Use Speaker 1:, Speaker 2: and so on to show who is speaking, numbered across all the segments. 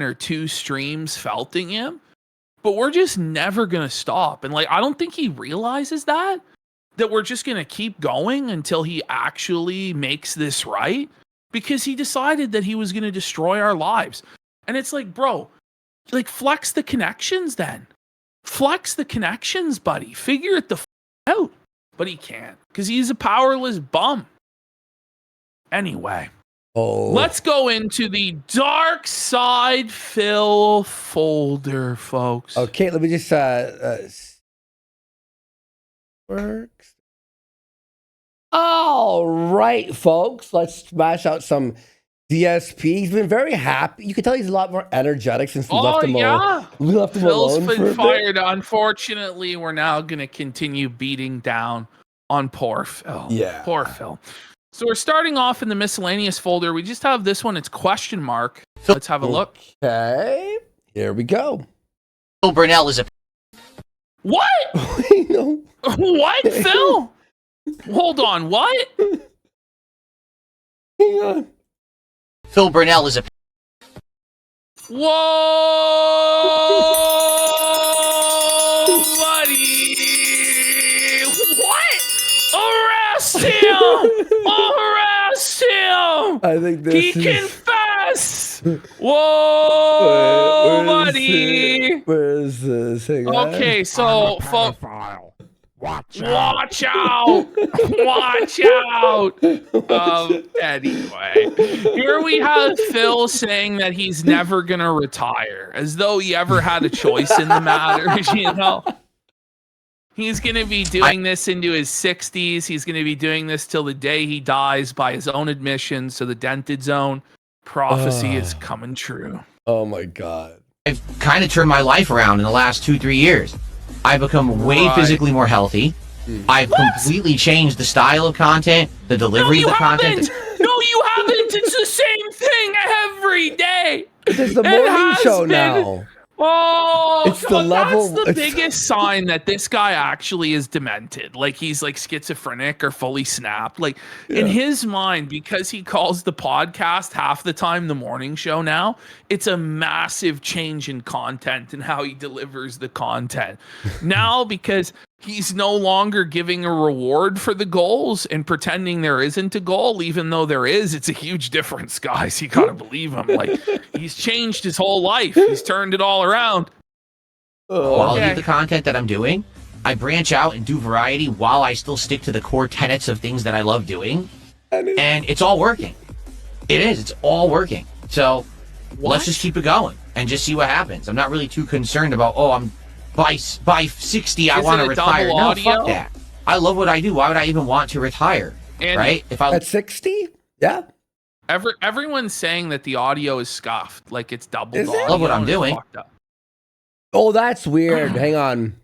Speaker 1: or 2 streams felting him, but we're just never going to stop. And like, I don't think he realizes that we're just going to keep going until he actually makes this right, because he decided that he was going to destroy our lives. And it's like, bro, like, flex the connections then. Flex the connections, buddy. Figure it the out. But he can't, because he's a powerless bum. Anyway. Let's go into the Dark Side Phil folder, folks.
Speaker 2: Okay, let me just works. All right, folks. Let's smash out some DSP. He's been very happy. You can tell he's a lot more energetic since we left him alone. We left him alone.
Speaker 1: Phil's been fired. Unfortunately, we're now going to continue beating down on poor Phil.
Speaker 2: Yeah.
Speaker 1: Poor Phil. So we're starting off in the miscellaneous folder. We just have this one. It's question mark. Let's have a look.
Speaker 2: Okay. Here we go.
Speaker 3: Phil Burnell is a...
Speaker 1: What?
Speaker 2: No.
Speaker 1: What, Phil? Hold on. What?
Speaker 2: Hang on.
Speaker 3: Phil Burnell is a...
Speaker 1: Whoa, buddy. What? Arrest him! Arrest him!
Speaker 2: I think this
Speaker 1: he confessed! Whoa, buddy!
Speaker 2: Where is this? Hang on.
Speaker 1: Okay, so watch out! Watch out! Anyway, here we have Phil saying that he's never gonna retire, as though he ever had a choice in the matter. You know, he's gonna be doing this into his 60s. He's gonna be doing this till the day he dies, by his own admission. So the dented zone prophecy is coming true.
Speaker 2: Oh my god!
Speaker 3: I've kind of turned my life around in the last 2-3 years. I've become way physically more healthy. I've completely changed the style of content, the delivery of the content.
Speaker 1: No, you haven't. It's the same thing every day.
Speaker 2: It's the morning show now.
Speaker 1: Oh,
Speaker 2: it's the level.
Speaker 1: That's the biggest sign that this guy actually is demented. Like, he's like schizophrenic or fully snapped. Like, in his mind, because he calls the podcast half the time the morning show now, it's a massive change in content and how he delivers the content. Now, because he's no longer giving a reward for the goals and pretending there isn't a goal, even though there is. It's a huge difference, guys. You gotta believe him. Like, he's changed his whole life. He's turned it all around.
Speaker 3: Quality of the content that I'm doing, I branch out and do variety while I still stick to the core tenets of things that I love doing. And it's all working. It is. It's all working. So let's just keep it going and just see what happens. I'm not really too concerned about, I'm by 60, I want to retire. No, fuck that. I love what I do. Why would I even want to retire? And right? If I
Speaker 2: at 60, yeah.
Speaker 1: Everyone's saying that the audio is scuffed, like it's double.
Speaker 3: I love what I'm doing.
Speaker 2: Oh, that's weird. Hang on.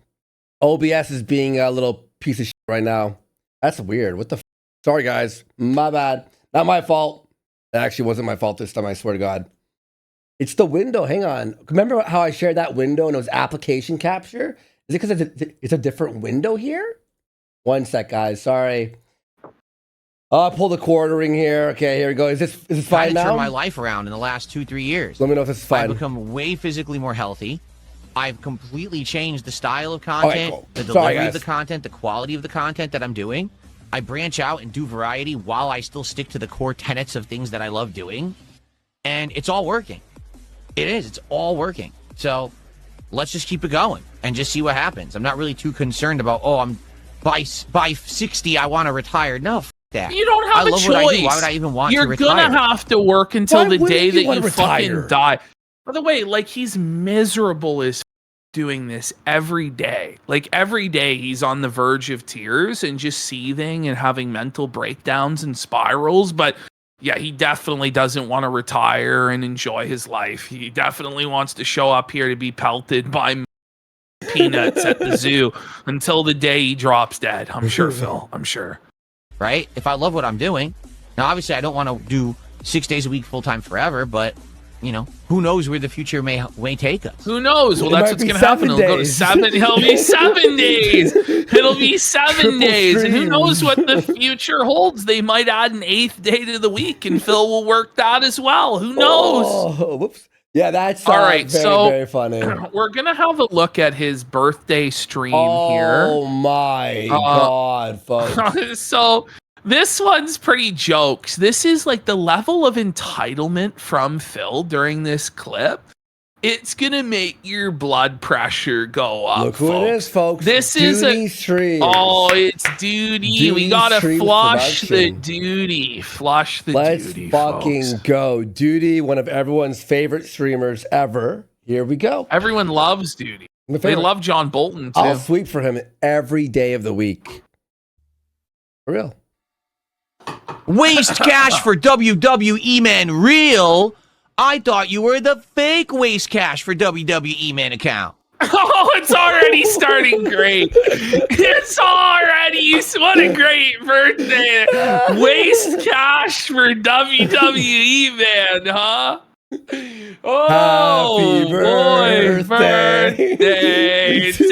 Speaker 2: OBS is being a little piece of shit right now. That's weird. What the? Sorry, guys. My bad. Not my fault. It actually wasn't my fault this time. I swear to God. It's the window. Hang on. Remember how I shared that window and it was application capture? Is it because it's a different window here? One sec, guys. Sorry. I'll pull the quartering here. Okay, here we go. Is this fine now?
Speaker 3: I've turned my life around in the last 2-3 years.
Speaker 2: Let me know if this is fine.
Speaker 3: I've become way physically more healthy. I've completely changed the style of content,
Speaker 2: cool.
Speaker 3: the delivery of the content, the quality of the content that I'm doing. I branch out and do variety while I still stick to the core tenets of things that I love doing. And it's all working. It is. It's all working. So let's just keep it going and just see what happens. I'm not really too concerned about, I'm by 60, I want to retire. No, f that.
Speaker 1: You don't have a choice.
Speaker 3: What I do. Why would I even want to retire?
Speaker 1: You're going to have to work until the day that you fucking die. By the way, like, he's miserable as doing this every day. Like, every day he's on the verge of tears and just seething and having mental breakdowns and spirals. But yeah, he definitely doesn't want to retire and enjoy his life. He definitely wants to show up here to be pelted by peanuts at the zoo until the day he drops dead. I'm sure, Phil. I'm sure.
Speaker 3: Right? If I love what I'm doing, now obviously I don't want to do 6 days a week full-time forever, but who knows where the future may take us?
Speaker 1: Who knows? Well, that's what's going to happen. It'll go to 7. It'll be 7 days. It'll be 7 days. And who knows what the future holds? They might add an 8th day to the week, and Phil will work that as well. Who knows?
Speaker 2: Oh, whoops. Yeah, that's
Speaker 1: all right.
Speaker 2: very funny.
Speaker 1: We're gonna have a look at his birthday stream here.
Speaker 2: Oh my god, folks!
Speaker 1: So this one's pretty jokes. This is like the level of entitlement from Phil during this clip. It's gonna make your blood pressure go up.
Speaker 2: Look who it is, folks.
Speaker 1: This
Speaker 2: Duty
Speaker 1: is a
Speaker 2: stream.
Speaker 1: Oh, it's duty. We gotta
Speaker 2: Stream
Speaker 1: flush the
Speaker 2: production.
Speaker 1: duty. Flush the
Speaker 2: Let's
Speaker 1: duty.
Speaker 2: fucking
Speaker 1: folks.
Speaker 2: go. Duty, one of everyone's favorite streamers ever. Here we go.
Speaker 1: Everyone loves duty.
Speaker 2: My
Speaker 1: They
Speaker 2: favorite.
Speaker 1: love John Bolton too.
Speaker 2: I'll sweep for him every day of the week. For real.
Speaker 3: Waste cash for WWE Man real? I thought you were the fake waste cash for WWE Man account.
Speaker 1: Oh, it's already starting great. It's already, what a great birthday. Waste cash for WWE, man, huh? Oh,
Speaker 2: Happy birthday
Speaker 1: to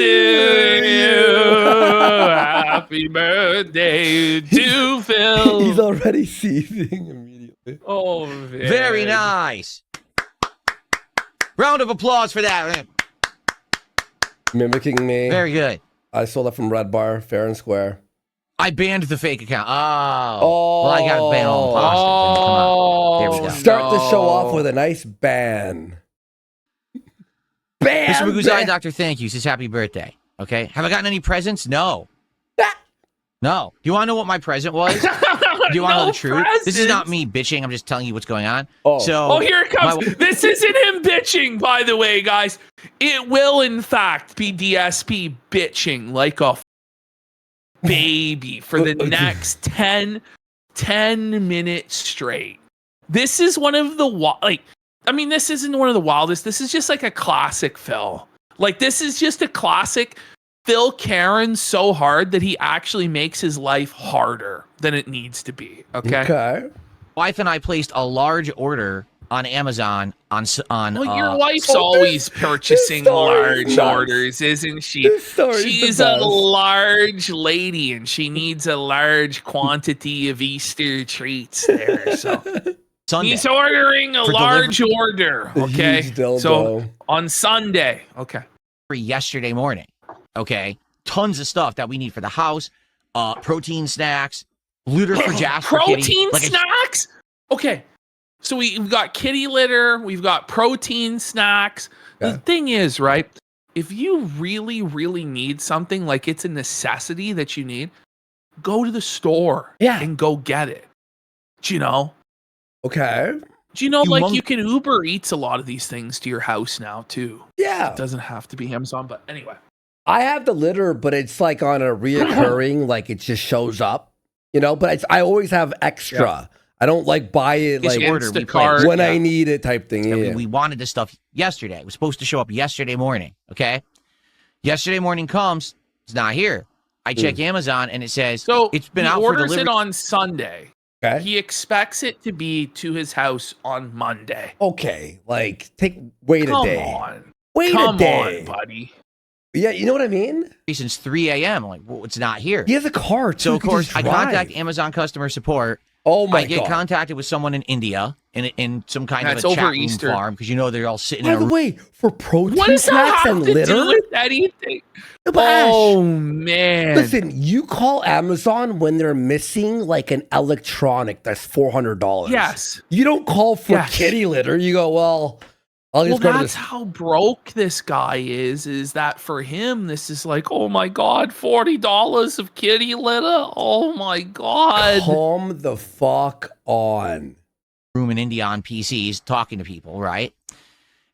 Speaker 1: you. Happy birthday to Phil.
Speaker 2: He's already seething immediately.
Speaker 1: Oh, man.
Speaker 3: Very nice. Round of applause for that.
Speaker 2: Mimicking me.
Speaker 3: Very good.
Speaker 2: I stole that from Red Bar, fair and square.
Speaker 3: I banned the fake account. Oh. Well, I got to ban all imposters. Come on. There we go.
Speaker 2: Start the show off with a nice ban. Ban!
Speaker 3: Mr. Maguzai, Doctor, thank you. Says happy birthday. Okay. Have I gotten any presents? No. No. Do you want to know what my present was? Do you want to know the truth? This is not me bitching. I'm just telling you what's going on.
Speaker 2: Oh,
Speaker 1: Here it comes. This isn't him bitching, by the way, guys. It will, in fact, be DSP bitching like a baby for the next 10 minutes straight. This is one of the, this isn't one of the wildest. This is just like a classic Phil. Like, this is just a classic Phil Karen so hard that he actually makes his life harder than it needs to be. Okay.
Speaker 3: Wife and I placed a large order on Amazon on
Speaker 1: Well, your wife's always purchasing large orders, isn't she? She's a large lady and she needs a large quantity of Easter treats there. So
Speaker 3: Sunday.
Speaker 1: he's ordering a large order. Okay. So on Sunday. Okay.
Speaker 3: Yesterday morning. Okay. Tons of stuff that we need for the house. Protein snacks. Litter for Jasper.
Speaker 1: Protein snacks? Okay. So we've got kitty litter, we've got protein snacks.
Speaker 2: Yeah.
Speaker 1: The thing is, right? If you really, really need something, like it's a necessity that you need, go to the store and go get it. Do you know?
Speaker 2: Okay.
Speaker 1: Do you know, you can Uber Eats a lot of these things to your house now, too.
Speaker 2: Yeah.
Speaker 1: It doesn't have to be Amazon, but anyway.
Speaker 2: I have the litter, but it's like on a reoccurring, like it just shows up, but I always have extra. Yeah. I don't buy it when I need it type thing. Yeah.
Speaker 3: We wanted this stuff yesterday. It was supposed to show up yesterday morning. Okay. Yesterday morning comes, it's not here. I check Amazon and it says it's been out for delivery.
Speaker 1: He orders it on Sunday.
Speaker 2: Okay.
Speaker 1: He expects it to be to his house on Monday.
Speaker 2: Okay. wait a day. Wait
Speaker 1: Come
Speaker 2: a day.
Speaker 1: on, buddy.
Speaker 2: Yeah, you know what I mean?
Speaker 3: Since 3 a.m. I'm like, well, it's not here.
Speaker 2: He has a car, too.
Speaker 3: So, of course, I contact Amazon customer support.
Speaker 2: Oh, my God.
Speaker 3: I get contacted with someone in India in some kind of a
Speaker 1: over
Speaker 3: chat room
Speaker 1: Easter
Speaker 3: farm because they're all sitting
Speaker 2: By
Speaker 3: in a
Speaker 2: the
Speaker 3: room.
Speaker 2: way, for protein
Speaker 1: what does
Speaker 2: snacks
Speaker 1: that have
Speaker 2: and
Speaker 1: to
Speaker 2: litter?
Speaker 1: do with anything?
Speaker 2: Oh,
Speaker 1: man.
Speaker 2: Listen, you call Amazon when they're missing an electronic that's $400.
Speaker 1: Yes.
Speaker 2: You don't call for kitty litter. You go, well, I'll just go to
Speaker 1: that's how broke this guy is that for him, this is oh my God, $40 of kitty litter. Oh my God.
Speaker 2: Calm the fuck on.
Speaker 3: Room in India on PCs talking to people, right?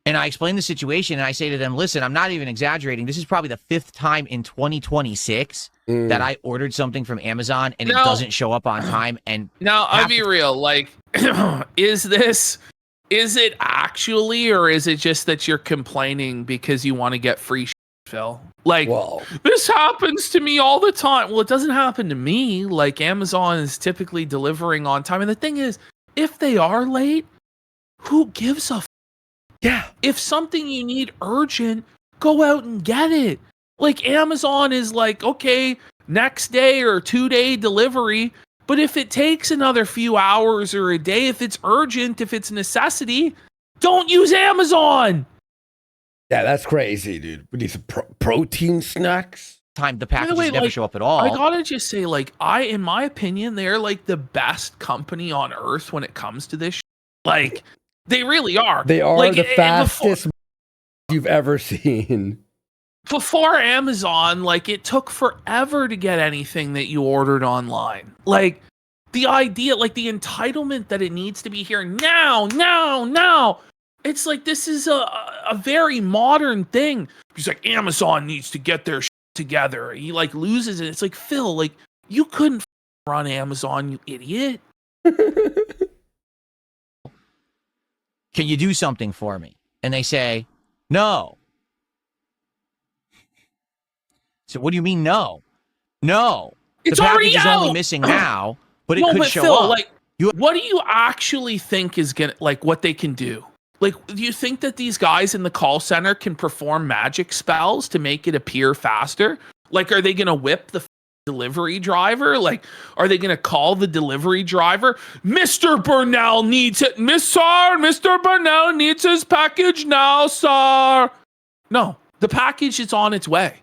Speaker 3: And I explain the situation and I say to them, listen, I'm not even exaggerating. This is probably the 5th time in 2026 that I ordered something from Amazon and it doesn't show up on time. And
Speaker 1: now I'll be real. Is it actually, or is it just that you're complaining because you want to get free shit, Phil? This happens to me all the time. Well, it doesn't happen to me. Amazon is typically delivering on time. And the thing is, if they are late, who gives a
Speaker 2: Yeah.
Speaker 1: If something you need urgent, go out and get it. Amazon is okay, next day or 2-day delivery. But if it takes another few hours or a day, if it's urgent, if it's necessity, Don't use Amazon.
Speaker 2: Yeah, that's crazy, dude. We need some protein snacks.
Speaker 3: Time the packages never show up at all.
Speaker 1: I gotta just say, like, in my opinion, they're like the best company on earth when it comes to this. Like, they really are.
Speaker 2: They are
Speaker 1: like,
Speaker 2: the fastest you've ever seen.
Speaker 1: Before Amazon, like, it took forever to get anything that you ordered online. Like, the idea, like, the entitlement that it needs to be here now. It's like, this is a very modern thing. He's like, Amazon needs to get their together. He like loses it. It's like, Phil, like, you couldn't run Amazon, you idiot.
Speaker 3: Can you do something for me? And they say, no. So what do you mean no? No.
Speaker 1: It's
Speaker 3: the
Speaker 1: already
Speaker 3: package is
Speaker 1: out.
Speaker 3: only missing now, but it could show
Speaker 1: Phil,
Speaker 3: up.
Speaker 1: Like, what do you actually think is gonna, like, what they can do? Like, do you think that these guys in the call center can perform magic spells to make it appear faster? Like, are they going to whip the delivery driver? Like, are they going to call the delivery driver? Mr. Burnell needs it. Mr. Burnell needs his package now, sir. No, the package is on its way.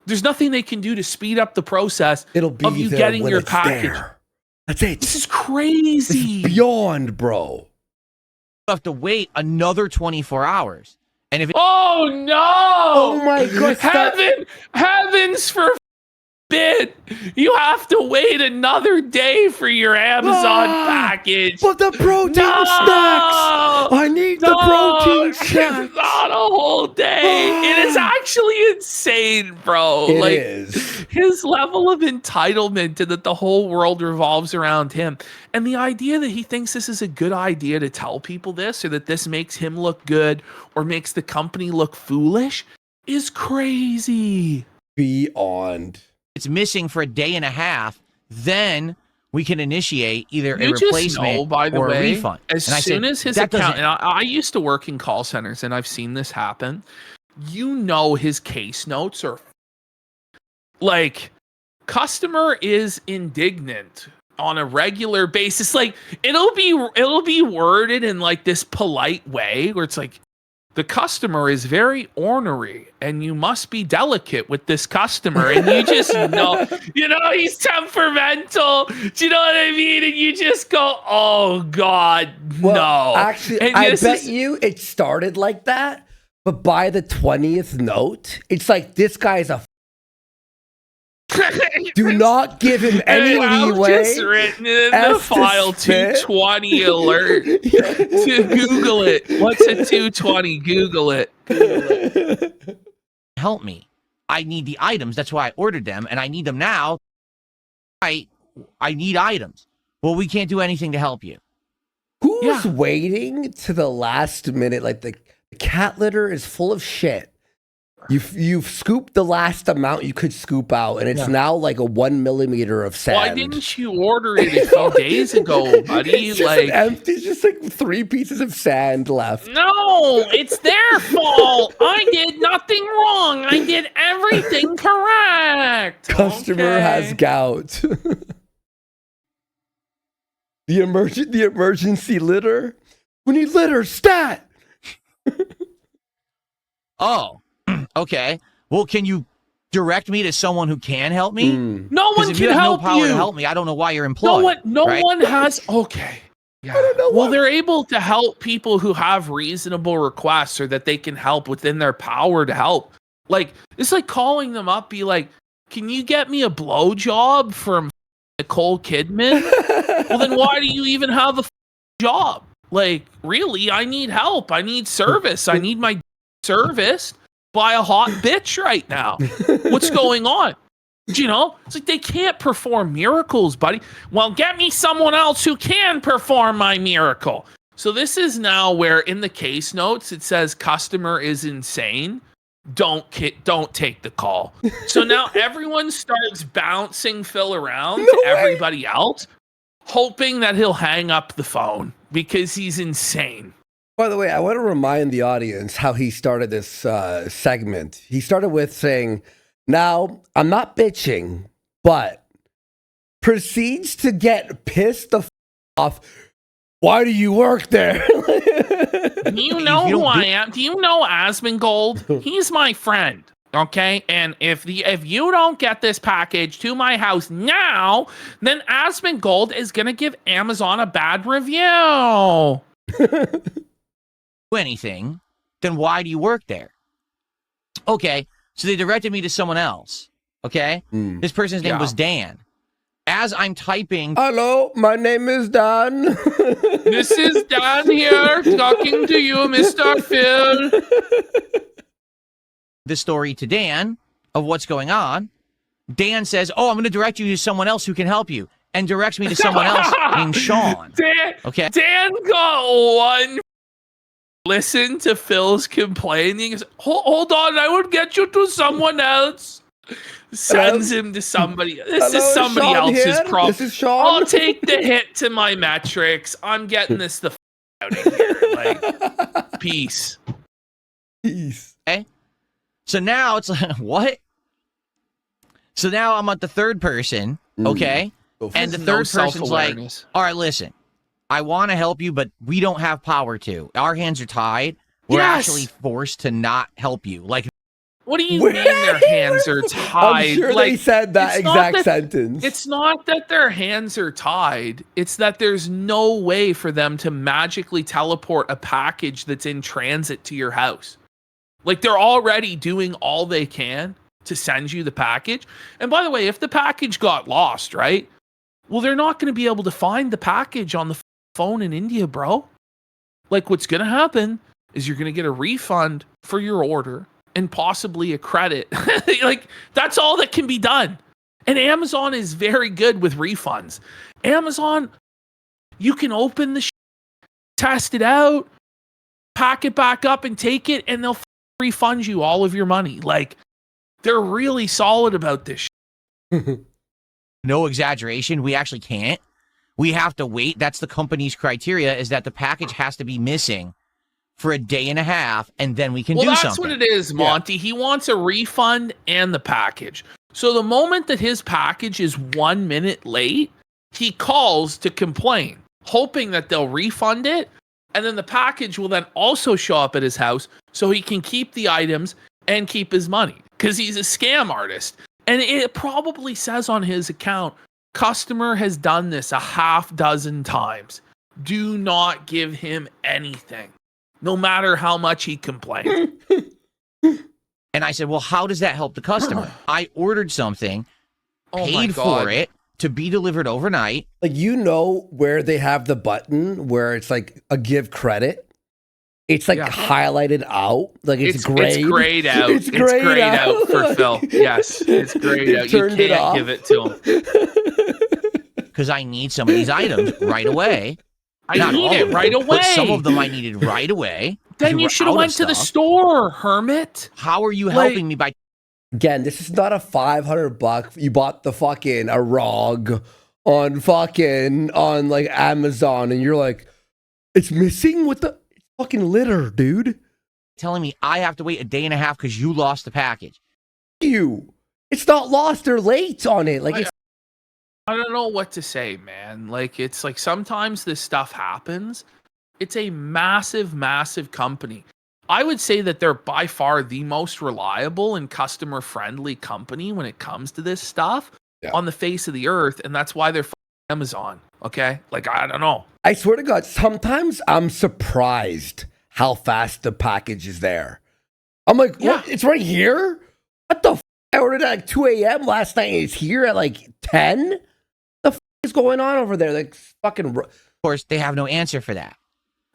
Speaker 1: There's nothing they can do to speed up the process of you getting your package.
Speaker 2: There. That's it.
Speaker 1: This is crazy.
Speaker 2: It's beyond, bro.
Speaker 3: Have to wait another 24 hours. And if
Speaker 1: oh no!
Speaker 2: Oh my god!
Speaker 1: Heavens forbid! You have to wait another day for your Amazon package.
Speaker 2: But the protein snacks! I need the protein snacks.
Speaker 1: It's not a whole day. It is actually insane, bro.
Speaker 2: It is.
Speaker 1: His level of entitlement and that the whole world revolves around him. And the idea that he thinks this is a good idea to tell people this, or that this makes him look good or makes the company look foolish, is crazy.
Speaker 2: Beyond.
Speaker 3: It's missing for a day and a half, then we can initiate either a replacement or a refund.
Speaker 1: As soon as his account, and I used to work in call centers and I've seen this happen, you know, his case notes are like, customer is indignant on a regular basis. Like, it'll be worded in like this polite way where it's like, the customer is very ornery and you must be delicate with this customer. And you just know, he's temperamental. Do you know what I mean? And you just go, oh God, no.
Speaker 2: Actually,
Speaker 1: and
Speaker 2: I bet you it started like that, but by the 20th note, it's like, this guy's a do not give him any leeway.
Speaker 1: I've just written in the file 220 alert. To Google it. What's a 220? Google it.
Speaker 3: Help me. I need the items. That's why I ordered them, and I need them now. I need items. Well, we can't do anything to help you.
Speaker 2: Who's waiting to the last minute? Like, the cat litter is full of shit. You've scooped the last amount you could scoop out, and it's now like a 1 millimeter of sand.
Speaker 1: Why didn't you order it a few days ago, buddy?
Speaker 2: It's just empty. It's just like 3 pieces of sand left.
Speaker 1: No, it's their fault. I did nothing wrong. I did everything correct.
Speaker 2: Customer has gout. The emergency litter. We need litter stat.
Speaker 3: Oh. Okay. Well, can you direct me to someone who can help me?
Speaker 1: No one can help
Speaker 3: you. To help me. I don't know why you're employed.
Speaker 1: No one has. Okay. Yeah.
Speaker 2: I don't know
Speaker 1: well, they're able to help people who have reasonable requests, or that they can help within their power to help. Like, it's like calling them up, be like, "Can you get me a blowjob from Nicole Kidman?" Well, then why do you even have a job? Like, really, I need help. I need service. I need my service by a hot bitch right now. What's going on? You know, it's like they can't perform miracles, buddy. Well, get me someone else who can perform my miracle. So this is now where in the case notes it says customer is insane. Don't take the call. So now everyone starts bouncing Phil around to everybody else, hoping that he'll hang up the phone because he's insane.
Speaker 2: By the way, I want to remind the audience how he started this segment. He started with saying, now, I'm not bitching, but proceeds to get pissed the off. Why do you work there?
Speaker 1: Do you know who I am? Do you know Asmongold? He's my friend. Okay, and if you don't get this package to my house now, then Asmongold is gonna give Amazon a bad review.
Speaker 3: Anything, then why do you work there? Okay, so they directed me to someone else. Okay, this person's name was Dan. As I'm typing,
Speaker 2: hello, my name is Dan.
Speaker 1: This is Dan here talking to you, Mr. Phil.
Speaker 3: the story to Dan of what's going on. Dan says, "Oh, I'm going to direct you to someone else who can help you," and directs me to someone else named Sean.
Speaker 1: Dan got one. Listen to Phil's complaining. Hold on, I would get you to someone else. Sends him to somebody. This is somebody
Speaker 2: Sean
Speaker 1: else's
Speaker 2: here.
Speaker 1: problem.
Speaker 2: This is Sean.
Speaker 1: I'll take the hit to my metrics. I'm getting this the out of here. Like, peace.
Speaker 3: Okay. So now it's like, what? So now I'm at the third person, okay? And the third person's like, all right, listen, I want to help you, but we don't have power to. Our hands are tied. We're actually forced to not help you. Like,
Speaker 1: what do you mean their hands are tied?
Speaker 2: I'm sure they said that exact sentence.
Speaker 1: It's not that their hands are tied. It's that there's no way for them to magically teleport a package that's in transit to your house. Like, they're already doing all they can to send you the package. And by the way, if the package got lost, right? Well, they're not going to be able to find the package on the phone in India, bro. Like, what's going to happen is you're going to get a refund for your order and possibly a credit. Like, that's all that can be done. And Amazon is very good with refunds. Amazon, you can open the test it out, pack it back up and take it, and they'll refund you all of your money. Like, they're really solid about this.
Speaker 3: No exaggeration. We actually can't. We have to wait. That's the company's criteria, is that the package has to be missing for a day and a half, and then we can do something.
Speaker 1: Well, that's what it is, Monty. Yeah. He wants a refund and the package. So the moment that his package is 1 minute late, he calls to complain, hoping that they'll refund it, and then the package will then also show up at his house so he can keep the items and keep his money, because he's a scam artist. And it probably says on his account, customer has done this a half dozen times. Do not give him anything, no matter how much he complains.
Speaker 3: And I said, well, how does that help the customer? I ordered something, paid for it to be delivered overnight.
Speaker 2: Like, you know where they have the button where it's like a give credit? It's like highlighted out. Like, it's grayed.
Speaker 1: It's grayed out. It's grayed out for Phil. Yes, it's grayed out. You can't give it to him.
Speaker 3: Because I need some of these items right away.
Speaker 1: I need it right away.
Speaker 3: But some of them I needed right away.
Speaker 1: Then you should have went to the store, hermit.
Speaker 3: How are you helping me by...
Speaker 2: Again, this is not a $500. You bought the fucking a rug on like Amazon, and you're like, it's missing with the fucking litter, dude.
Speaker 3: Telling me I have to wait a day and a half because you lost the package.
Speaker 2: It's not lost. They're late on it. Like,
Speaker 1: I don't know what to say, man. Like, it's like sometimes this stuff happens. It's a massive, massive company. I would say that they're by far the most reliable and customer-friendly company when it comes to this stuff on the face of the earth, and that's why they're Amazon, okay? Like, I don't know.
Speaker 2: I swear to God, sometimes I'm surprised how fast the package is there. I'm like, what? It's right here? What the f***? I ordered at like 2 a.m. last night, and it's here at like 10? The f*** is going on over there? Like, fucking...
Speaker 3: Of course, they have no answer for that.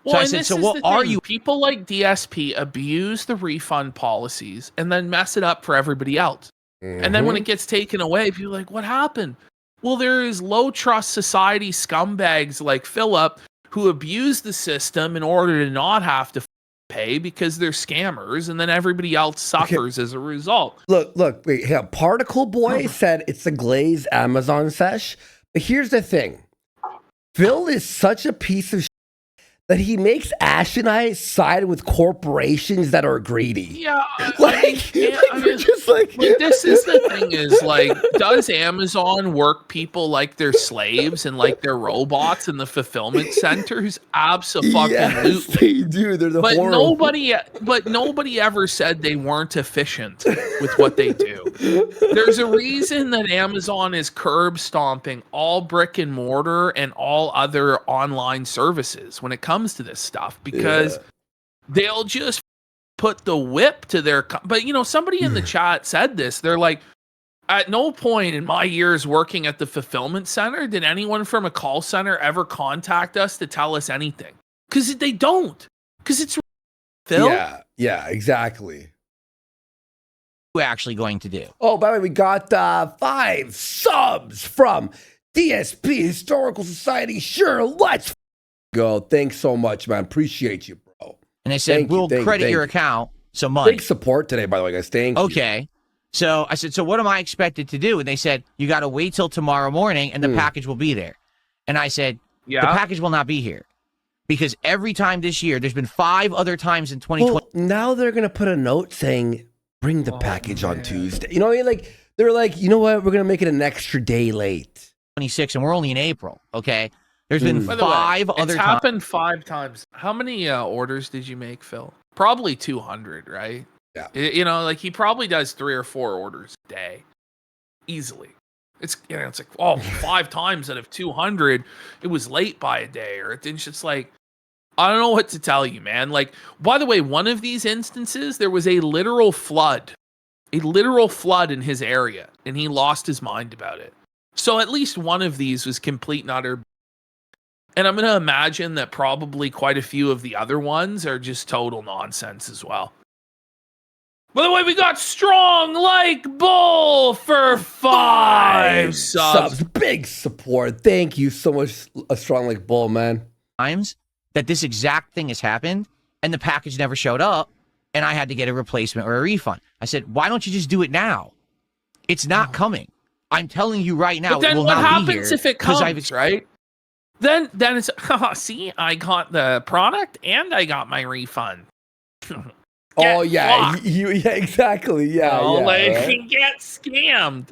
Speaker 1: Well, so I said, so what are you? People like DSP abuse the refund policies and then mess it up for everybody else. And then when it gets taken away, people are like, what happened? Well, there is low trust society scumbags like Philip who abuse the system in order to not have to pay because they're scammers, and then everybody else suffers as a result.
Speaker 2: Look, wait, yeah, Particle Boy said it's a glazed Amazon sesh. But here's the thing. Phil is such a piece of that he makes Ash and I side with corporations that are greedy.
Speaker 1: Yeah,
Speaker 2: we're just like.
Speaker 1: But this is the thing: is like, does Amazon work people like they're slaves and like they're robots in the fulfillment centers? Absolutely,
Speaker 2: Yes, they do. They're the
Speaker 1: but
Speaker 2: horrible.
Speaker 1: nobody ever said they weren't efficient with what they do. There's a reason that Amazon is curb stomping all brick and mortar and all other online services when it comes to this stuff, because they'll just put the whip to their but somebody in the chat said this. They're like, at no point in my years working at the fulfillment center did anyone from a call center ever contact us to tell us anything, because they don't, because it's Phil.
Speaker 2: Yeah, exactly.
Speaker 3: We're actually going to do.
Speaker 2: Oh, by the way, we got 5 subs from DSP Historical Society. Sure, let's go. Thanks so much, man. Appreciate you, bro.
Speaker 3: And they said, we'll credit your account some money.
Speaker 2: Big support today, by the way, guys. Thank you.
Speaker 3: Okay. So I said, so what am I expected to do? And they said, you got to wait till tomorrow morning and the package will be there. And I said, the package will not be here. Because every time this year, there's been 5 other times in 2020.
Speaker 2: Well, now they're going to put a note saying, bring the package on Tuesday. You know what I mean? Like, they're like, you know what? We're going to make it an extra day late.
Speaker 3: 26, and we're only in April, okay? There's been 5 other times.
Speaker 1: It's happened 5 times. How many orders did you make, Phil? Probably 200, right?
Speaker 2: Yeah.
Speaker 1: Like he probably does 3 or 4 orders a day, easily. It's it's like 5 times out of 200, it was late by a day, or it's just like, I don't know what to tell you, man. Like, by the way, one of these instances, there was a literal flood in his area, and he lost his mind about it. So at least one of these was complete and utter. And I'm going to imagine that probably quite a few of the other ones are just total nonsense as well. By the way, we got Strong Like Bull for 5 subs.
Speaker 2: Big support. Thank you so much, Strong Like Bull, man.
Speaker 3: Times that this exact thing has happened, and the package never showed up, and I had to get a replacement or a refund. I said, why don't you just do it now? It's not coming. I'm telling you right now,
Speaker 1: but then
Speaker 3: it will
Speaker 1: what
Speaker 3: not be here.
Speaker 1: Happens if it comes, right? Then it's, see, I got the product and I got my refund.
Speaker 2: Oh, yeah. Yeah, exactly. Yeah.
Speaker 1: Get scammed.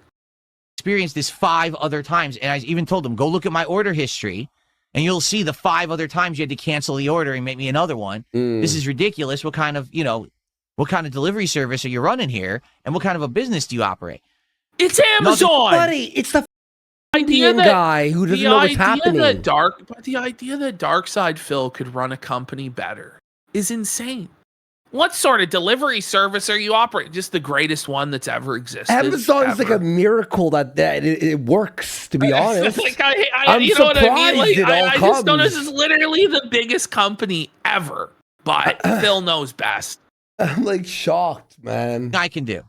Speaker 3: Experienced this 5 other times, and I even told them, go look at my order history, and you'll see the 5 other times you had to cancel the order and make me another one. This is ridiculous. What kind of delivery service are you running here, and what kind of a business do you operate?
Speaker 1: It's Amazon,
Speaker 2: buddy. It's the Indian guy who doesn't know what's happening.
Speaker 1: The idea that Darkside Phil could run a company better is insane. What sort of delivery service are you operating? Just the greatest one that's ever existed.
Speaker 2: Amazon's like a miracle that it works, to be honest.
Speaker 1: Like
Speaker 2: I'm
Speaker 1: you know
Speaker 2: surprised
Speaker 1: what I mean? Like,
Speaker 2: it all
Speaker 1: I
Speaker 2: comes.
Speaker 1: just know this is literally the biggest company ever, but Phil knows best.
Speaker 2: I'm like shocked, man.
Speaker 3: I can do.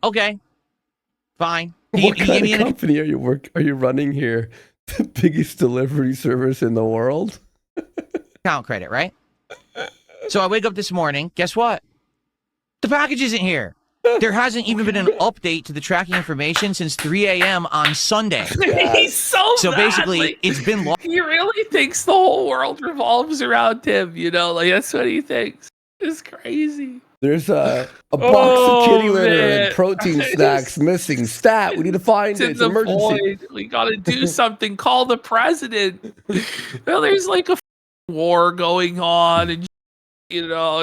Speaker 3: Okay, fine.
Speaker 2: What kind of company are you running here? The biggest delivery service in the world?
Speaker 3: Account credit, right? So I wake up this morning. Guess what? The package isn't here. There hasn't even been an update to the tracking information since 3 a.m. on Sunday.
Speaker 1: He's so mad.
Speaker 3: Basically,
Speaker 1: like,
Speaker 3: it's been long.
Speaker 1: He really thinks the whole world revolves around him. Like that's what he thinks. It's crazy.
Speaker 2: There's a box of kitty litter and protein snacks missing. Stat, we need to find it. It's an emergency.
Speaker 1: We got to do something. Call the president. Well, there's like a war going on, and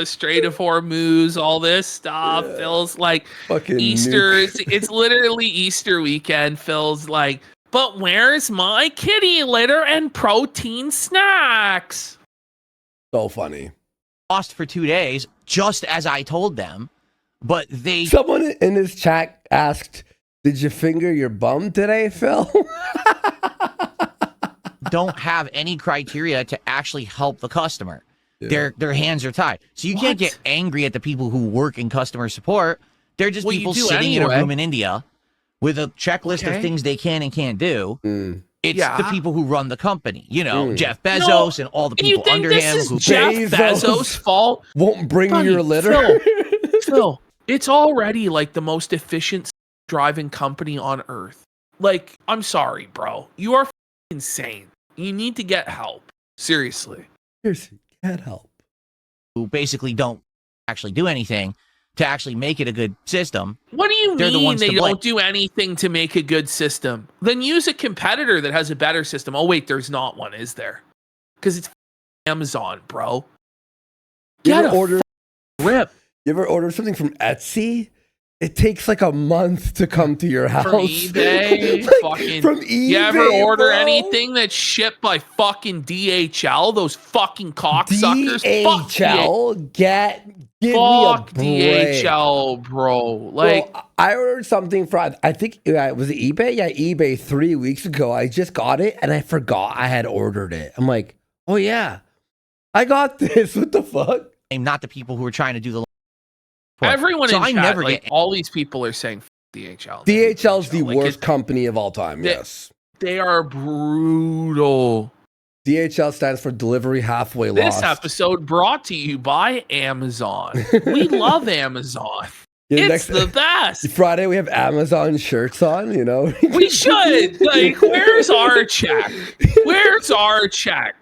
Speaker 1: Strait of Hormuz, all this stuff. Yeah. Phil's like,
Speaker 2: fucking
Speaker 1: Easter. It's literally Easter weekend. Phil's like, but where's my kitty litter and protein snacks?
Speaker 2: So funny.
Speaker 3: Lost for 2 days, just as I told them, but they...
Speaker 2: Someone in his chat asked, did you finger your bum today, Phil?
Speaker 3: Don't have any criteria to actually help the customer. Yeah. Their hands are tied. So you can't get angry at the people who work in customer support. They're just people sitting in a room in India with a checklist of things they can and can't do. It's the people who run the company, Jeff Bezos and all the people under him.
Speaker 1: Who Jeff Bezos' fault?
Speaker 2: Won't bring your litter.
Speaker 1: Phil, it's already like the most efficient driving company on earth. Like, I'm sorry, bro. You are insane. You need to get help. Seriously.
Speaker 2: Seriously, can't help.
Speaker 3: Who basically don't actually do anything to actually make it a good system.
Speaker 1: What do you
Speaker 3: They're the
Speaker 1: mean
Speaker 3: ones
Speaker 1: they
Speaker 3: to blame.
Speaker 1: don't do anything to make a good system? Then use a competitor that has a better system. Oh, wait, there's not one, is there? Because it's Amazon, bro.
Speaker 2: You
Speaker 1: Get
Speaker 2: ever
Speaker 1: a
Speaker 2: order
Speaker 1: rip.
Speaker 2: You ever order something from Etsy? It takes like a month to come to your house.
Speaker 1: From eBay?
Speaker 2: Like,
Speaker 1: fucking,
Speaker 2: from eBay,
Speaker 1: you ever order
Speaker 2: bro?
Speaker 1: anything that's shipped by fucking DHL? Those fucking cocksuckers?
Speaker 2: DHL? Give
Speaker 1: Fuck
Speaker 2: me a break.
Speaker 1: DHL, bro. Like,
Speaker 2: Well, I ordered something from, I think, was it eBay? Yeah, eBay 3 weeks ago. I just got it and I forgot I had ordered it. I'm like, oh yeah, I got this. What the fuck?
Speaker 3: Not the people who are trying to do the.
Speaker 1: everyone
Speaker 3: So
Speaker 1: in
Speaker 3: I
Speaker 1: chat,
Speaker 3: never
Speaker 1: like,
Speaker 3: get.
Speaker 1: all these people are saying DHL.
Speaker 2: DHL's the
Speaker 1: Like,
Speaker 2: worst company of all time, yes.
Speaker 1: They are brutal.
Speaker 2: DHL stands for Delivery Halfway Lost.
Speaker 1: This episode brought to you by Amazon. We love Amazon.
Speaker 2: Yeah,
Speaker 1: It's the best.
Speaker 2: Friday we have Amazon shirts on, you know?
Speaker 1: We should. Like, where's our check? Where's our check?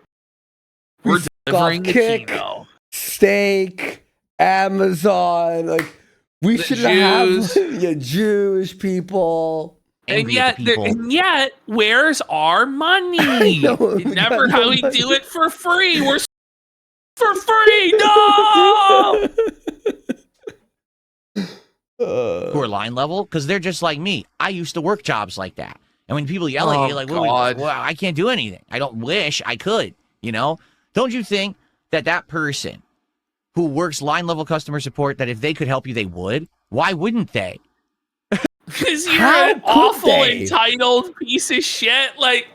Speaker 1: We're delivering the
Speaker 2: Kick,
Speaker 1: Kino.
Speaker 2: Steak, Amazon. Like, we
Speaker 1: The
Speaker 2: should
Speaker 1: Jews.
Speaker 2: have Jewish people.
Speaker 1: And
Speaker 3: Angry at the people.
Speaker 1: yet, where's our money?
Speaker 2: know.
Speaker 1: Never how we do it for free. We're for free. No.
Speaker 3: Who are line level because they're just like me. I used to work jobs like that, and when people yell at you, like, well, I can't do anything. I don't wish I could. You know, don't you think that person who works line level customer support, that if they could help you, they would? Why wouldn't they?
Speaker 1: Because you're
Speaker 2: How
Speaker 1: an
Speaker 2: could
Speaker 1: awful,
Speaker 2: they?
Speaker 1: entitled piece of shit. Like,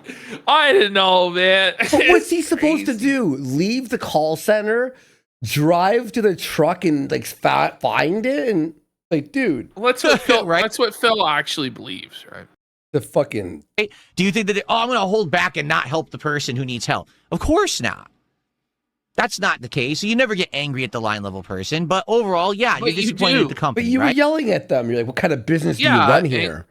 Speaker 1: I don't know, man.
Speaker 2: But what's he
Speaker 1: It's
Speaker 2: supposed to
Speaker 1: crazy.
Speaker 2: do? Leave the call center, drive to the truck, and like find it, and like, dude,
Speaker 1: That's what Phil,
Speaker 3: Right?
Speaker 1: That's what Phil actually believes, right?
Speaker 2: the fucking
Speaker 3: Do you think that I'm going to hold back and not help the person who needs help? Of course not. That's not the case. So you never get angry at the line level person, but overall, yeah,
Speaker 1: But
Speaker 3: you're
Speaker 1: you
Speaker 3: disappointed
Speaker 1: do.
Speaker 3: at the company,
Speaker 2: But you were
Speaker 3: right?
Speaker 2: yelling at them. You're like, what kind of business do you
Speaker 1: Yeah,
Speaker 2: run
Speaker 1: and-
Speaker 2: here?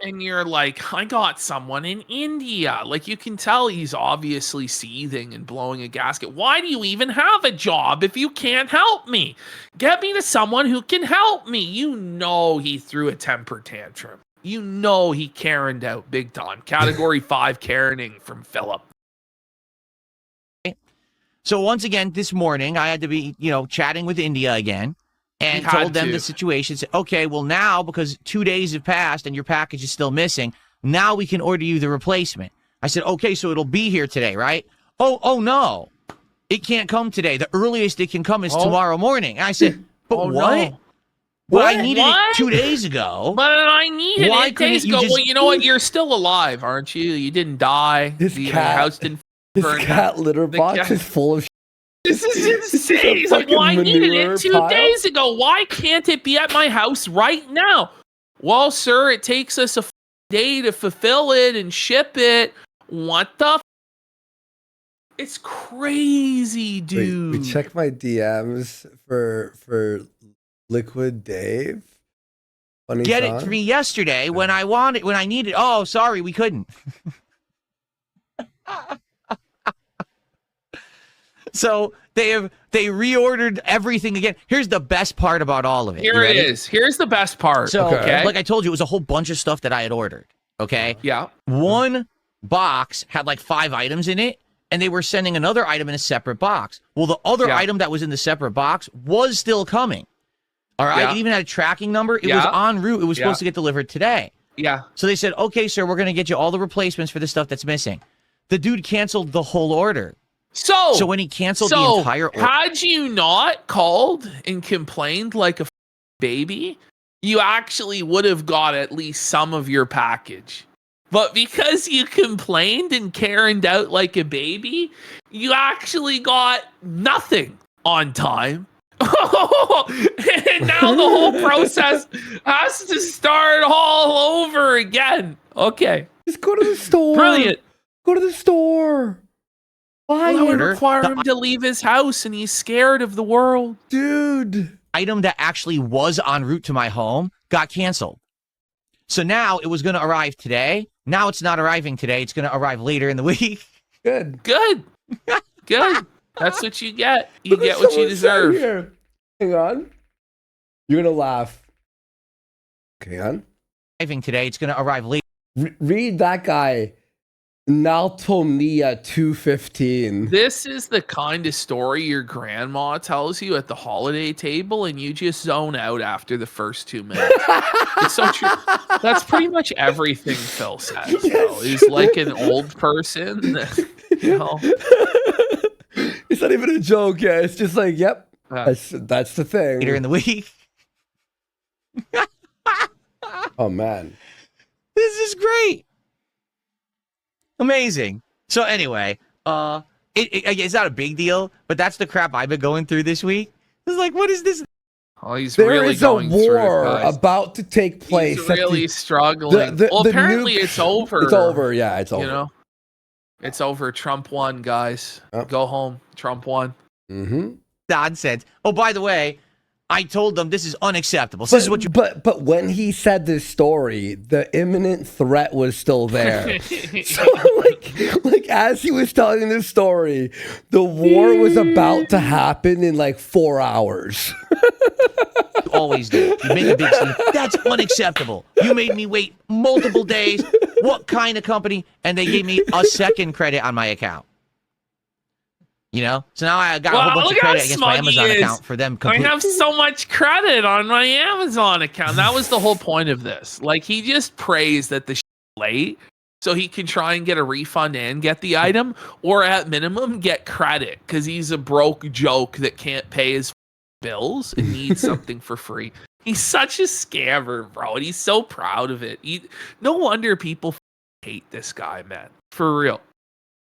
Speaker 1: And you're like, I got someone in India. Like, you can tell he's obviously seething and blowing a gasket. Why do you even have a job if you can't help me? Get me to someone who can help me. You know he threw a temper tantrum. You know he Karened out big time. Category 5 Karening from Philip.
Speaker 3: So once again, this morning, I had to be, chatting with India again and
Speaker 1: You had
Speaker 3: told them
Speaker 1: to.
Speaker 3: the situation. Said, okay, well now, because 2 days have passed and your package is still missing, now we can order you the replacement. I said, okay, so it'll be here today, right? Oh no, it can't come today. The earliest it can come is tomorrow morning. And I said, but
Speaker 1: Oh,
Speaker 3: what?
Speaker 1: no.
Speaker 3: Well, I
Speaker 1: What?
Speaker 3: needed
Speaker 1: What?
Speaker 3: it 2 days ago.
Speaker 1: But I needed
Speaker 3: Why
Speaker 1: it
Speaker 3: couldn't
Speaker 1: days
Speaker 3: you
Speaker 1: ago.
Speaker 3: just-
Speaker 1: Well, you know what? You're still alive, aren't you? You didn't die.
Speaker 2: His
Speaker 1: Your
Speaker 2: cat-
Speaker 1: house didn't
Speaker 2: This
Speaker 1: burn
Speaker 2: cat litter
Speaker 1: The
Speaker 2: box
Speaker 1: cat-
Speaker 2: is full of
Speaker 1: This is
Speaker 2: is a
Speaker 1: insane. He's like,
Speaker 2: fucking
Speaker 1: well, I needed
Speaker 2: manure
Speaker 1: it 2
Speaker 2: pile.
Speaker 1: days ago. Why can't it be at my house right now? Well, sir, it takes us a day to fulfill it and ship it. What the? It's crazy,
Speaker 2: Wait,
Speaker 1: dude.
Speaker 2: check my DMs for Liquid Dave. Funny
Speaker 3: Get
Speaker 2: song.
Speaker 3: it to me yesterday when I needed. Oh, sorry, we couldn't. So they reordered everything again. Here's the best part about all of it.
Speaker 1: Here
Speaker 3: You
Speaker 1: it
Speaker 3: ready?
Speaker 1: is. Here's the best part.
Speaker 3: So,
Speaker 1: okay.
Speaker 3: like I told you, it was a whole bunch of stuff that I had ordered. Okay.
Speaker 1: Yeah.
Speaker 3: One box had like 5 items in it, and they were sending another item in a separate box. Well, the other
Speaker 1: Yeah.
Speaker 3: item that was in the separate box was still coming. All right.
Speaker 1: Yeah.
Speaker 3: It even had a tracking number. It was
Speaker 1: Yeah.
Speaker 3: en route. It was supposed to get delivered today.
Speaker 1: Yeah.
Speaker 3: So they said, okay, sir, we're going to get you all the replacements for the stuff that's missing. The dude canceled the whole order. So when he canceled the entire order,
Speaker 1: had you not called and complained like a baby, you actually would have got at least some of your package. But because you complained and Karened out like a baby, you actually got nothing on time. And now the whole process has to start all over again. Okay.
Speaker 2: Just go to the store.
Speaker 1: Brilliant.
Speaker 2: Go to the store. Buy
Speaker 1: Well, that would
Speaker 3: order.
Speaker 1: require him to leave his house, and he's scared of the world.
Speaker 2: Dude.
Speaker 3: item that actually was en route to my home got canceled. So now it was going to arrive today. Now it's not arriving today. It's going to arrive later in the week.
Speaker 2: Good.
Speaker 1: Good. Good. That's what you get. You
Speaker 2: Look
Speaker 1: get
Speaker 2: what
Speaker 1: what you
Speaker 2: someone said
Speaker 1: deserve.
Speaker 2: here. Hang on. You're going to laugh. Hang on.
Speaker 3: Arriving today. It's going to arrive late.
Speaker 2: Read that guy. Naltomia 215.
Speaker 1: This is the kind of story your grandma tells you at the holiday table, and you just zone out after the first 2 minutes. It's so true. That's pretty much everything Phil says, though. Is like an old person that, you know.
Speaker 2: It's not even a joke, yeah. It's just like, yep, that's the thing.
Speaker 3: Later in the week.
Speaker 2: Oh, man.
Speaker 3: This is great. Amazing. So anyway, it's not a big deal, but that's the crap I've been going through this week. It's like, what is this?
Speaker 1: Oh, he's
Speaker 2: There
Speaker 1: really
Speaker 2: is a
Speaker 1: going through it,
Speaker 2: war
Speaker 1: guys.
Speaker 2: about to take place.
Speaker 1: He's really struggling. Well, apparently it's over.
Speaker 2: It's over. Yeah, it's over.
Speaker 1: You know, it's over. Trump won, guys.
Speaker 2: Oh.
Speaker 1: Go home. Trump won.
Speaker 2: Mm-hmm.
Speaker 3: Nonsense. Oh, by the way, I told them this is unacceptable. This is what you.
Speaker 2: But when he said this story, the imminent threat was still there. So like as he was telling this story, the war was about to happen in like 4 hours.
Speaker 3: Always do. You make a big scene. That's unacceptable. You made me wait multiple days. What kind of company? And they gave me a second credit on my account. You know, so now I got a whole bunch of credit against my Amazon account for them.
Speaker 1: I have so much credit on my Amazon account. That was the whole point of this. Like, he just prays that the shit late so he can try and get a refund and get the item, or at minimum get credit because he's a broke joke that can't pay his bills and needs something for free. He's such a scammer, bro, and he's so proud of it. No wonder people hate this guy, man. For real.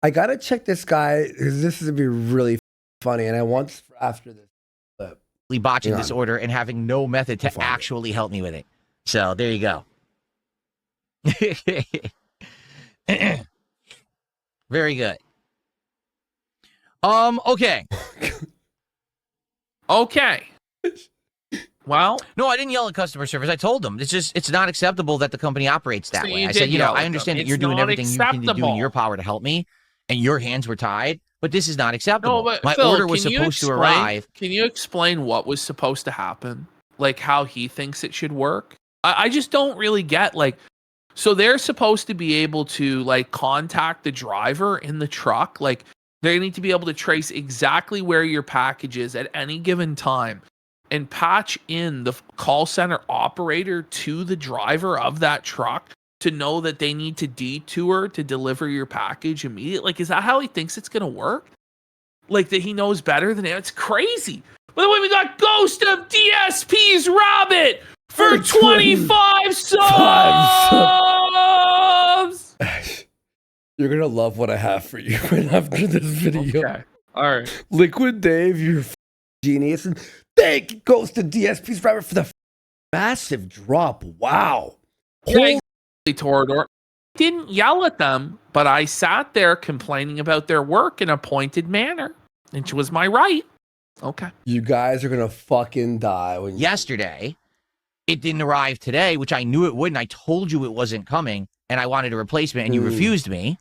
Speaker 2: I gotta check this guy because this is gonna be really funny, and I want after this clip.
Speaker 3: Botching this order and having no method to actually help me with it. So there you go. Very good. Okay.
Speaker 1: Okay. Well,
Speaker 3: no, I didn't yell at customer service. I told them it's not acceptable that the company operates that way. I said, I understand that you're doing everything you can do in your power to help me, and your hands were tied, but this is not acceptable.
Speaker 1: No, but
Speaker 3: my
Speaker 1: Phil,
Speaker 3: order was supposed to arrive.
Speaker 1: Can you explain what was supposed to happen? Like how he thinks it should work? I just don't really get, like, so they're supposed to be able to like contact the driver in the truck. Like, they need to be able to trace exactly where your package is at any given time and patch in the call center operator to the driver of that truck to know that they need to detour to deliver your package immediately. Like, is that how he thinks it's going to work? Like, that he knows better than him? It's crazy. By the way, we got Ghost of DSP's Rabbit for 25 subs!
Speaker 2: You're going to love what I have for you right after this video.
Speaker 1: Okay. All right.
Speaker 2: Liquid Dave, you're genius. And thank Ghost of DSP's Rabbit for the massive drop. Wow.
Speaker 1: Yeah, Torador. Didn't yell at them, but I sat there complaining about their work in a pointed manner, which was my right. Okay.
Speaker 2: You guys are gonna fucking die when
Speaker 3: yesterday. It didn't arrive today, which I knew it wouldn't. I told you it wasn't coming, and I wanted a replacement, and you refused me.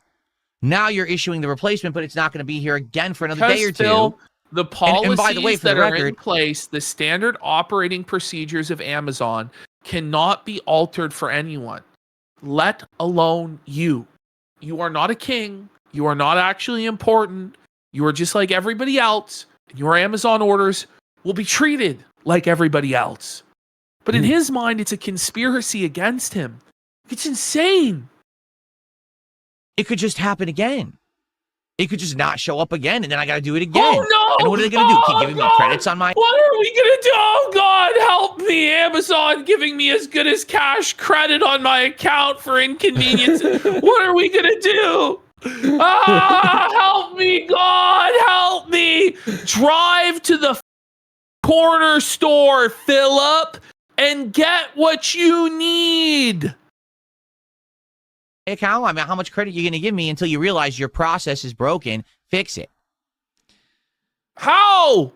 Speaker 3: Now you're issuing the replacement, but it's not going to be here again for another day or two.
Speaker 1: Phil, the policies
Speaker 3: and by the way, for
Speaker 1: that
Speaker 3: the record,
Speaker 1: are in place, the standard operating procedures of Amazon cannot be altered for anyone, let alone you. You are not a king. You are not actually important. You are just like everybody else. Your Amazon orders will be treated like everybody else. But in his mind, it's a conspiracy against him. It's insane.
Speaker 3: It could just happen again. It could just not show up again, and then I got to do it again.
Speaker 1: Oh, no!
Speaker 3: And what are they going to do? Keep giving me credits on my...
Speaker 1: What are we going to do? Oh, God, help me. Amazon giving me as good as cash credit on my account for inconvenience. What are we going to do? Help me, God, help me. Drive to the corner store, Philip, and get what you need.
Speaker 3: Account, I mean, how much credit are you going to give me until you realize your process is broken? Fix it.
Speaker 1: How?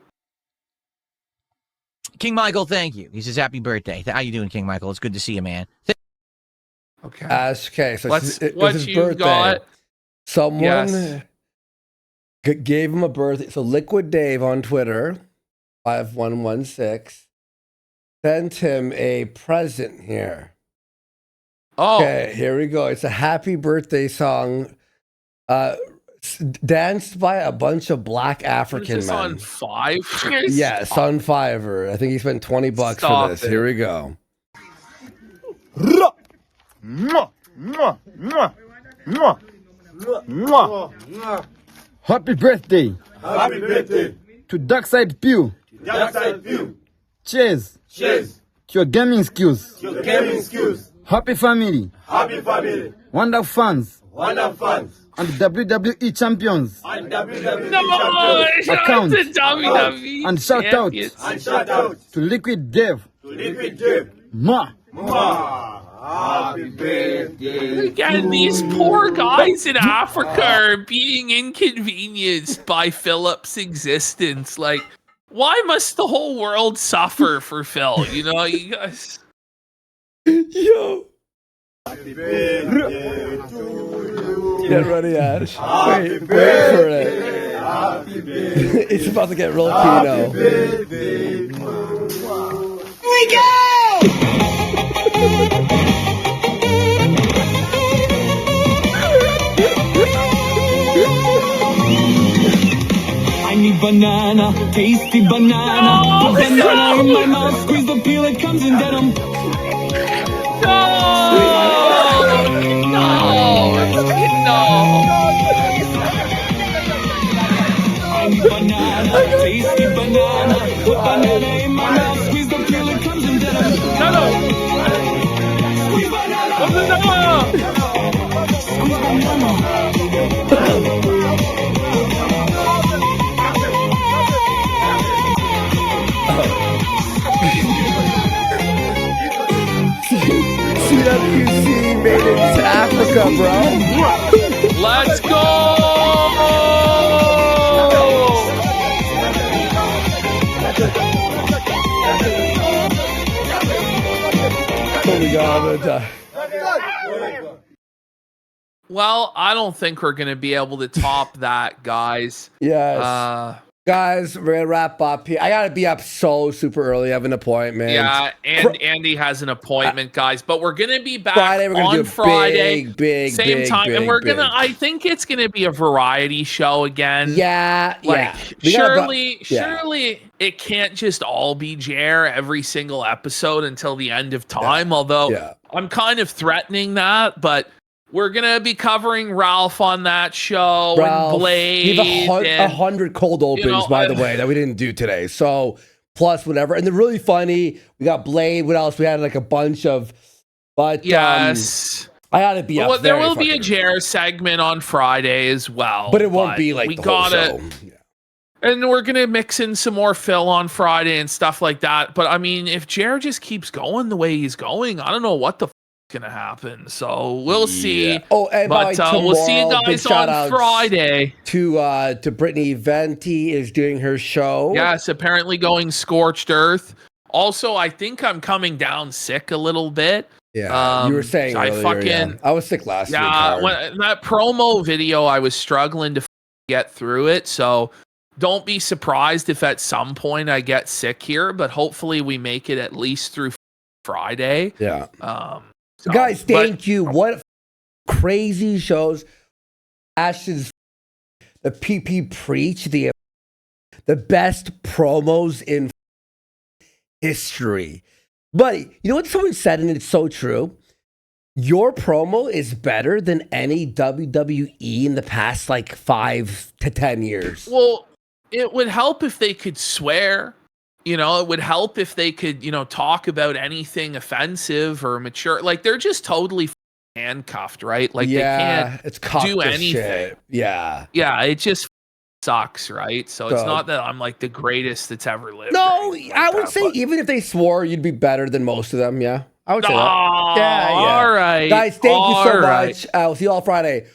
Speaker 3: King Michael, thank you. He says, happy birthday. How you doing, King Michael? It's good to see you, man.
Speaker 2: Okay. Okay, so
Speaker 1: what
Speaker 2: it's his
Speaker 1: you
Speaker 2: birthday.
Speaker 1: got?
Speaker 2: Someone Gave him a birthday. So Liquid Dave on Twitter, 5116, sent him a present here.
Speaker 1: Oh,
Speaker 2: Okay, here we go. It's a happy birthday song, danced by a bunch of black African
Speaker 1: is this
Speaker 2: men.
Speaker 1: on Fiverr?
Speaker 2: Yes, on Fiverr. I think he spent $20 for
Speaker 1: Stop
Speaker 2: this.
Speaker 1: it.
Speaker 2: Here we go.
Speaker 4: Happy birthday
Speaker 5: Happy birthday
Speaker 4: to Darkside Pew.
Speaker 5: Darkside View.
Speaker 4: Cheers
Speaker 5: Cheers
Speaker 4: to your gaming skills.
Speaker 5: to your gaming skills.
Speaker 4: Happy family,
Speaker 5: Happy family.
Speaker 4: Wonder fans,
Speaker 5: Wonder fans.
Speaker 4: and WWE champions.
Speaker 5: And WWE
Speaker 1: No,
Speaker 5: champions.
Speaker 1: shout out
Speaker 4: Account.
Speaker 1: to WWE
Speaker 4: And shout out.
Speaker 1: champions.
Speaker 5: And shout out
Speaker 4: To Liquid Dev.
Speaker 5: to Liquid Dave.
Speaker 4: Ma.
Speaker 5: Happy birthday.
Speaker 1: Again, these poor guys in Africa are being inconvenienced by Philip's existence. Like, why must the whole world suffer for Phil? You know, you guys.
Speaker 2: Yo.
Speaker 5: Happy birthday to you.
Speaker 2: Get ready, Ash.
Speaker 5: Happy
Speaker 2: Wait for it.
Speaker 5: birthday. Happy birthday.
Speaker 2: It's about to get real
Speaker 5: Happy
Speaker 2: Kino.
Speaker 5: birthday.
Speaker 6: I need banana, tasty banana.
Speaker 1: No,
Speaker 6: Put banana in my
Speaker 1: no.
Speaker 6: mouth, squeeze the peel, it comes in denim.
Speaker 1: No! No!
Speaker 6: I need banana, tasty banana. Put banana in my mouth, squeeze the peel, it comes in denim.
Speaker 1: No!
Speaker 6: Squeeze banana,
Speaker 1: No!
Speaker 6: squeeze banana.
Speaker 2: CWC made it to Africa, bro.
Speaker 1: Let's go!
Speaker 2: Oh my God, I'm gonna die.
Speaker 1: Well, I don't think we're going to be able to top that, guys.
Speaker 2: Yes. Guys, we're gonna wrap up here. I gotta be up so super early. I have an appointment.
Speaker 1: Yeah, and Andy has an appointment, guys. But we're gonna be back
Speaker 2: Friday, we're gonna
Speaker 1: on
Speaker 2: do a
Speaker 1: Friday,
Speaker 2: big,
Speaker 1: same time, and we're
Speaker 2: big.
Speaker 1: gonna. I think it's gonna be a variety show again.
Speaker 2: Yeah,
Speaker 1: Like
Speaker 2: yeah.
Speaker 1: surely it can't just all be Jer every single episode until the end of time. Although
Speaker 2: Yeah.
Speaker 1: I'm kind of threatening that, but we're gonna be covering Ralph on that show
Speaker 2: Ralph,
Speaker 1: and Blade.
Speaker 2: we have
Speaker 1: and-
Speaker 2: 100 cold opens,
Speaker 1: know,
Speaker 2: by the way, that we didn't do today. So plus whatever, and they're really funny. We got Blade. What else? We had like a bunch of, but
Speaker 1: Yes.
Speaker 2: I gotta be up.
Speaker 1: Well, there
Speaker 2: very
Speaker 1: will be a
Speaker 2: fucking-
Speaker 1: Jer segment on Friday as well.
Speaker 2: but it won't be like
Speaker 1: we
Speaker 2: the whole
Speaker 1: gotta,
Speaker 2: show. Yeah.
Speaker 1: and we're gonna mix in some more Phil on Friday and stuff like that. But I mean, if Jer just keeps going the way he's going, I don't know what the gonna happen. So we'll see.
Speaker 2: Yeah. Oh, and by
Speaker 1: But
Speaker 2: the way,
Speaker 1: we'll see you
Speaker 2: tomorrow, big
Speaker 1: guys
Speaker 2: shout
Speaker 1: on
Speaker 2: outs
Speaker 1: Friday.
Speaker 2: to Brittany Venti is doing her show.
Speaker 1: Yes, apparently going scorched earth. Also, I think I'm coming down sick a little bit.
Speaker 2: Yeah, you were saying
Speaker 1: I
Speaker 2: earlier,
Speaker 1: fucking
Speaker 2: yeah. I was sick last week.
Speaker 1: yeah.
Speaker 2: hard.
Speaker 1: When that promo video, I was struggling to get through it. So don't be surprised if at some point I get sick here. But hopefully we make it at least through Friday.
Speaker 2: Yeah.
Speaker 1: So,
Speaker 2: Guys,
Speaker 1: but-
Speaker 2: thank you. What crazy shows. Ashton's the PP Preach, the best promos in history. But you know what someone said, and it's so true? Your promo is better than any WWE in the past like 5 to 10 years.
Speaker 1: Well, it would help if they could swear. You know, it would help if they could, talk about anything offensive or mature. Like, they're just totally handcuffed, right? Like, they can't
Speaker 2: it's cuffed
Speaker 1: do
Speaker 2: as
Speaker 1: anything.
Speaker 2: shit. Yeah.
Speaker 1: Yeah, it just sucks, right? So it's
Speaker 2: So-
Speaker 1: not that I'm like the greatest that's ever lived.
Speaker 2: No,
Speaker 1: or anything
Speaker 2: I
Speaker 1: like
Speaker 2: would
Speaker 1: that,
Speaker 2: say
Speaker 1: but-
Speaker 2: even if they swore, you'd be better than most of them. Yeah. I would say that.
Speaker 1: Oh,
Speaker 2: Yeah, yeah.
Speaker 1: all right.
Speaker 2: Guys, thank you so
Speaker 1: all right.
Speaker 2: much. We'll see you all Friday.